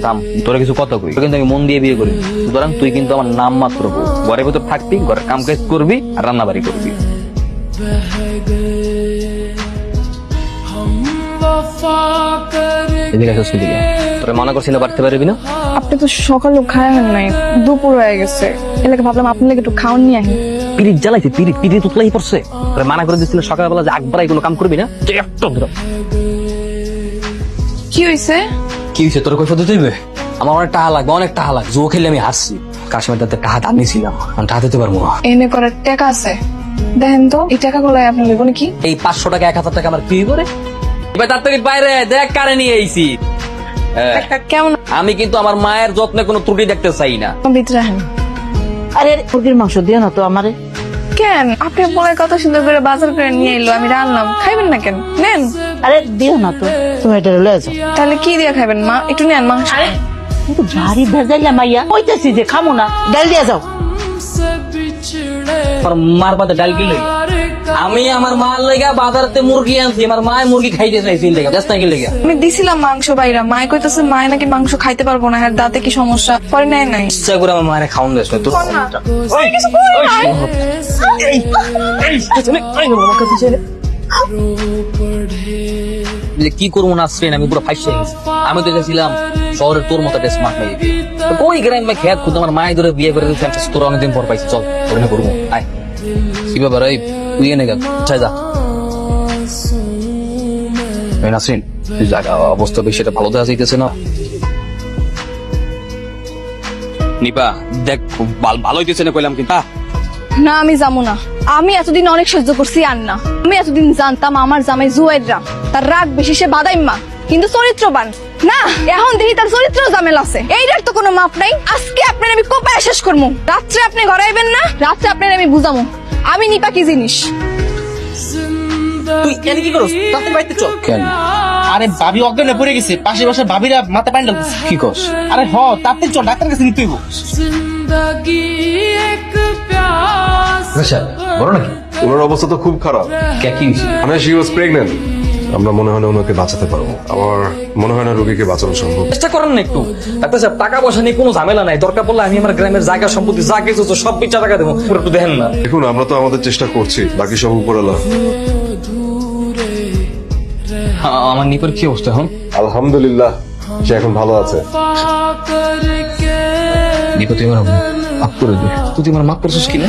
থাম, তোরা কিছু কথা কই, কিন্তু আমি মন দিয়ে বিয়ে করি। সুতরাং তুই কিন্তু আমার নাম মাত্র বউ। ঘরের ভিতর থাকবি, ঘরের কাম কাজ করবি আর রান্না বাড়ি করবি। তোরা মনে করছি না বাড়তে পারবি না? আপনি তো সকালে খায় হন নাই, দুপুর হয়ে গেছে, এলাকা ভাবলাম আপনি একটু খাওয়ান নিয়ে আহি। পিরিত জ্বালাইছে, পিরিত উতলাই পড়ছে। তোরা মানা করে দিচ্ছিল সকালবেলা যে একবারাই কোনো কাম করবি না। কি হয়েছে? কি হয়েছে তোর কই ফটো তুইবে? আমার অনেক টাকা লাগবে, অনেক টাকা লাগবে। জুয়ো খেলে আমি হারছি। কাশ্মীর তাতে টাকা দাম নিয়েছিলাম, আমি টাকা দিতে পারবো না। এনে করার টাকা আছে, দেখেন তো এই টাকাগুলো আপনি নেবেন কি? এই 500 টাকা 1000 টাকা আমার কি করে? এবার তার থেকে বাইরে দেখ কারে নিয়ে আইছি। কেমন? আমি কিন্তু আমার মায়ের যত্নে কোনো ত্রুটি দেখতে চাই না। ভিতরে আহেন। আরে মুরগির মাংস দিও না তো আমারে। কেন? আপনি বলে কত সুন্দর করে বাজার করে নিয়ে এলো, আমি রান্নাম, খাইবেন না কেন? নেন। আরে দিও না তো, তুমি এটা লয়ে যাও। তাহলে কি দিয়ে খাইবেন মা? একটু নেন মাংস। কিন্তু ভারী ভেজাইলা মাইয়া, কইতেছি যে খামো না, ডাল দিয়ে যাও। মার বাদে ডাল কিলো আমি আমার মার লেগা বাজারতে মুরগি আনছি। আমার মায় মুরগি খাইতে চাইছি লেগা, ব্যস্ত কি লেগা আমি দিছিলাম মাংস বাইরা, মায় কইতেছে মায় নাকি মাংস খাইতে পারবো না, আর দাঁতে কি সমস্যা, পরে নেয় নাই। ইচ্ছা করে আমার মায়ের খাওয়ান দেশ তো। কি করবো না শ্রেণ, আমি পুরো ফাইসে গেছি। আমি তো গেছিলাম শহরের তোর মতো স্মার্ট মেয়ে, ওই গ্রামে খেয়াল খুদ আমার মায়ের ধরে বিয়ে করে দিয়েছে। তোর অনেকদিন পর পাইছি, চল তোর করবো। আয় কি ব্যাপার, এই তুই এনে গেল যা। নাসরিন অবস্থা বেশি এটা ভালো দেখা যাইতেছে না। নিপা দেখ ভালো হইতেছে না কইলাম, কিন্তু না আমি যাবো না। আমি এতদিন অনেক সহ্য করছি, আর না। আমি এতদিন জানতাম আমার জামাই জুয়েররা, তার রাগ বেশি, সে বাদাইম্মা কিন্তু চরিত্রবান না। এখন দেখি তার চরিত্র জামেল আছে, এইটার তো কোনো মাপ নাই। আজকে আপনার আমি কোপায় শেষ করবো। রাত্রে আপনি ঘরে আইবেন না, রাত্রে আপনার আমি বুঝামো আমি নিপা কি জিনিস। তুই কেন কি করছ? তাতে বাইতে চল। কেন? আরে ভাবি অজ্ঞানে পড়ে গেছে, পাশে পাশে ভাবিরা মাথা পানি ঢালতেছে। কি করছ? আরে হ তাতে চল, ডাক্তার কাছে নিতে হইব। বড় নাকি? ওনার অবস্থা তো খুব খারাপ। কি হয়েছে? মানে শি ওয়াজ প্রেগন্যান্ট। আমরা মনে হয় না ওনাকে বাঁচাতে পারবো। আমার মনে হয় না রোগীকে বাঁচানো সম্ভব। চেষ্টা করেন না একটু। ডাক্তার সাহেব টাকা পয়সা নিয়ে কোনো ঝামেলা নাই, দরকার পড়লে আমি আমার গ্রামের জায়গা সম্পত্তি যা কিছু সব বিচার টাকা দেবো, একটু দেখেন না। দেখুন আমরা তো আমাদের চেষ্টা করছি, বাকি সব উপরওয়ালা। আমার নিপার কি অবস্থা এখন? আলহামদুলিল্লাহ সে এখন ভালো আছে। নিপা তুই আমার মাফ করে দে। তুই আমার মাফ করছিস কিনা?